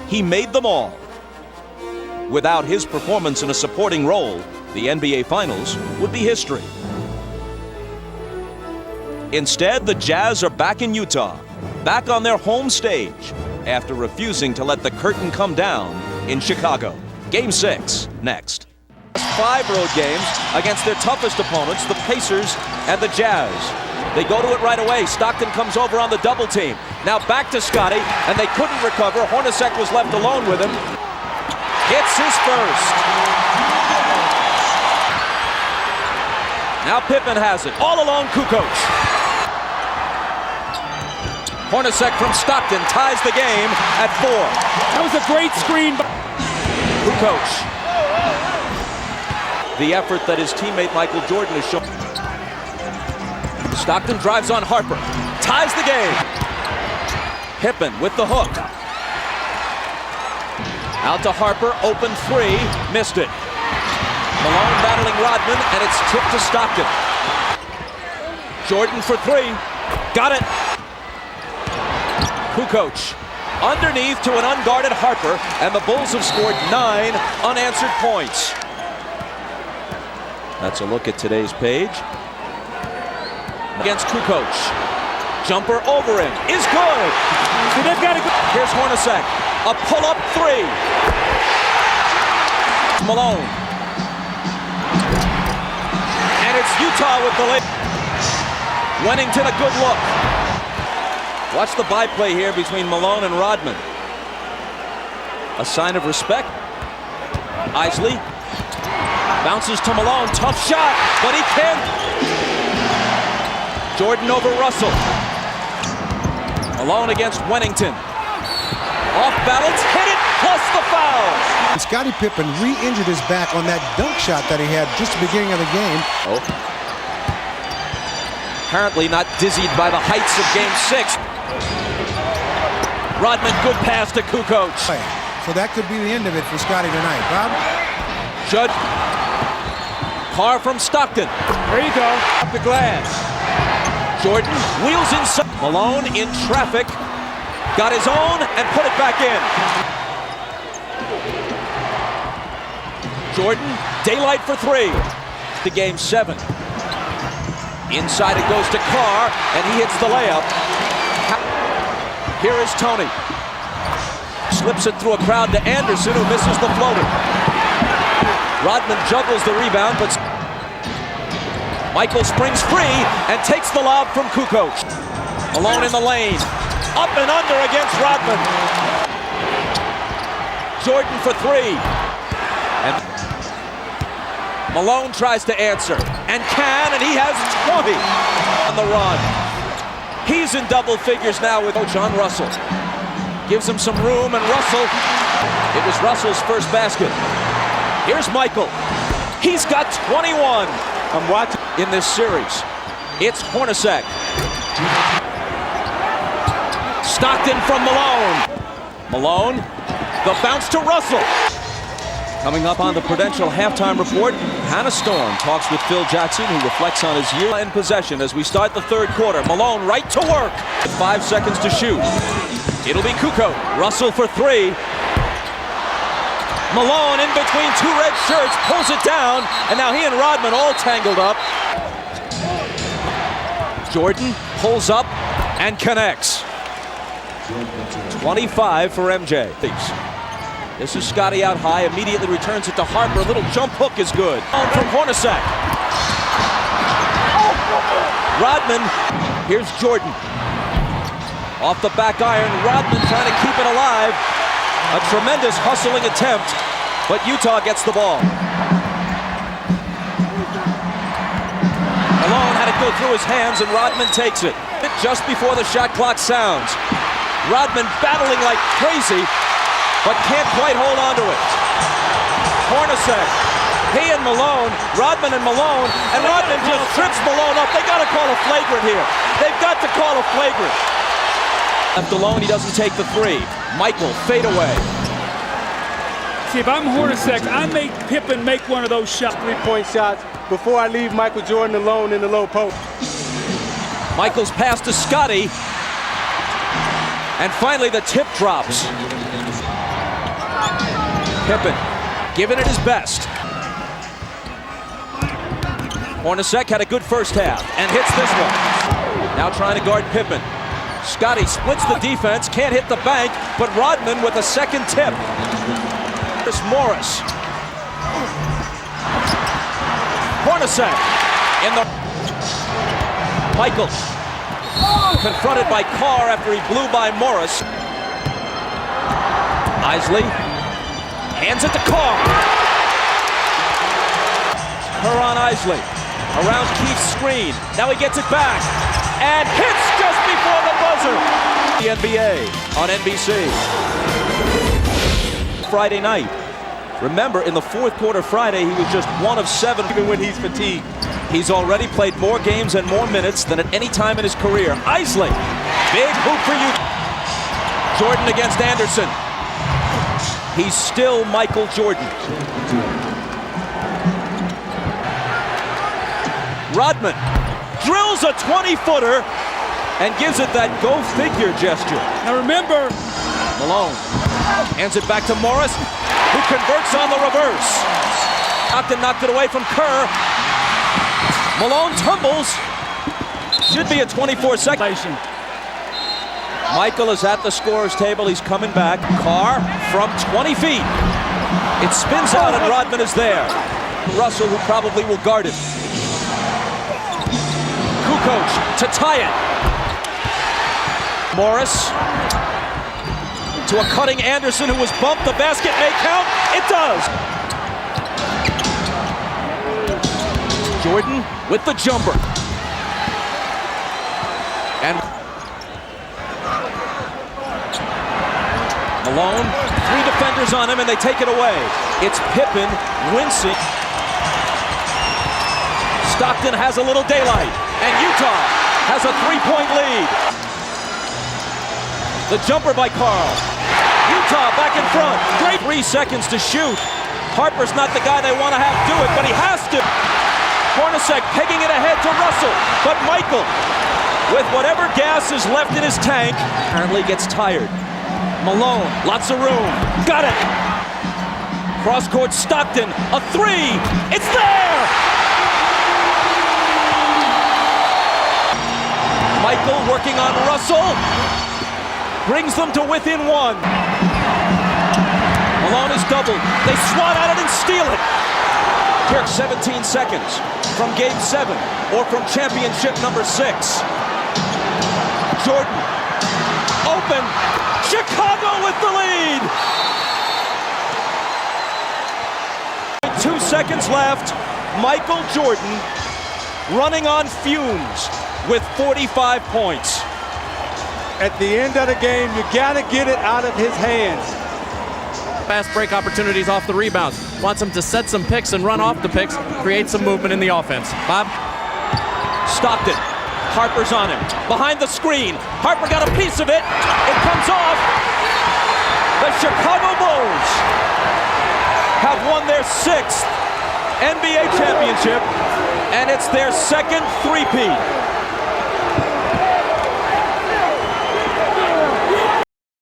He made them all. Without his performance in a supporting role, the NBA Finals would be history. Instead, the Jazz are back in Utah, back on their home stage, after refusing to let the curtain come down in Chicago. Game 6, next. 5 road games against their toughest opponents, the Pacers and the Jazz. They go to it right away. Stockton comes over on the double team. Now back to Scotty, and they couldn't recover. Hornacek was left alone with him. Gets his first. Now Pippen has it. All alone, Kukoc. Hornacek from Stockton ties the game at 4. That was a great screen. Kukoc. The effort that his teammate Michaeljordan has shown. Stockton drives on Harper. Ties the game. Pippen with the hook. Out to Harper. Open 3. Missed it. Malone battling Rodman, and it's tipped to Stockton. Jordan for 3. Got it. Kukoc underneath to an unguarded Harper, and the Bulls have scored 9 unanswered points. That's a look at today's page. Against Kukoc. Jumper over him is good. So they've got to go. Here's Hornacek. A pull-up 3. Malone. And it's Utah with the lead. Wennington a good look. Watch the byplay here between Malone and Rodman. A sign of respect. Isley bounces to Malone. Tough shot, but he can't. Jordan over Russell. Malone against Wennington. Off balance, hit it, plus the foul. Scottie Pippen re-injured his back on that dunk shot that he had just at the beginning of the game. Oh. Apparently not dizzied by the heights of Game 6. Rodman, good pass to Kukoc. So that could be the end of it for Scottie tonight. Bob? Judge. Carr from Stockton. There you go. Up the glass. Jordan wheels inside. Malone in traffic. Got his own and put it back in. Jordan, daylight for 3. To Game 7. Inside it goes to Carr, and he hits the layup. Here is Tony. Slips it through a crowd to Anderson, who misses the floater. Rodman juggles the rebound, but Michael springs free and takes the lob from Kukoc. Malone in the lane. Up and under against Rodman. Jordan for 3. And Malone tries to answer. And he has 20 on the run. He's in double figures now with John Russell. Gives him some room, and Russell, it was Russell's first basket. Here's Michael. He's got 21. I'm watching in this series. It's Hornacek. Stockton from Malone. Malone, the bounce to Russell. Coming up on the Prudential halftime report, Hannah Storm talks with Phil Jackson, who reflects on his year in possession as we start the third quarter. Malone right to work. 5 seconds to shoot. It'll be Kukoc. Russell for 3. Malone in between 2 red shirts, pulls it down, and now he and Rodman all tangled up. Jordan pulls up and connects. 25 for MJ. This is Scotty out high, immediately returns it to Harper. A little jump hook is good. From Hornacek. Rodman, here's Jordan. Off the back iron, Rodman trying to keep it alive. A tremendous hustling attempt, but Utah gets the ball. Malone had it go through his hands, and Rodman takes it. Just before the shot clock sounds. Rodman battling like crazy, but can't quite hold on to it. Hornacek, he and Malone, Rodman and Malone, and Rodman just trips Malone up. They got to call a flagrant here. They've got to call a flagrant. Left alone, he doesn't take the 3. Michael, fade away. See, if I'm Hornacek, I make Pippen make one of those shots. 3-point shots before I leave Michaeljordan alone in the low post. Michael's pass to Scotty. And finally, the tip drops. Pippen giving it his best. Hornacek had a good first half and hits this one. Now trying to guard Pippen. Scotty splits the defense, can't hit the bank, but Rodman with a second tip. Chris Morris. Hornacek in the... Michael confronted by Carr after he blew by Morris. Isley hands it to Carr. Kerr on Isley. Around Keith's screen. Now he gets it back. And hits just before the buzzer. The NBA on NBC. Friday night. Remember, in the fourth quarter Friday, he was just 1 of 7. Even when he's fatigued. He's already played more games and more minutes than at any time in his career. Isley, big hoop for you. Jordan against Anderson. He's still Michael Jordan. Rodman drills a 20-footer and gives it that go-figure gesture. Now remember, Malone hands it back to Morris, who converts on the reverse. Stockton knocked it away from Kerr. Malone tumbles. Should be a 24-second. Michael is at the scorer's table. He's coming back. Carr from 20 feet. It spins out and Rodman is there. Russell, who probably will guard him. Kukoc to tie it. Morris to a cutting Anderson who was bumped. The basket may count. It does. Jordan with the jumper. And Malone, 3 defenders on him and they take it away. It's Pippen wincing. Stockton has a little daylight and Utah has a 3-point lead. The jumper by Carl. Utah back in front. Great 3 seconds to shoot. Harper's not the guy they want to have do it, but he has to. Hornacek pegging it ahead to Russell, but Michael, with whatever gas is left in his tank, apparently gets tired. Malone, lots of room. Got it. Cross-court Stockton, a 3. It's there! Michael working on Russell. Brings them to within 1. Malone is doubled. They swat at it and steal it. Here, 17 seconds from Game 7 or from championship number 6. Jordan, open. Chicago with the lead. 2 seconds left. Michael Jordan running on fumes with 45 points. At the end of the game, you gotta get it out of his hands. Fast break opportunities off the rebounds. Wants him to set some picks and run off the picks, create some movement in the offense. Bob? Stockton. Harper's on him. Behind the screen. Harper got a piece of it. It comes off. The Chicago Bulls have won their 6th NBA championship, and it's their 2nd three-peat.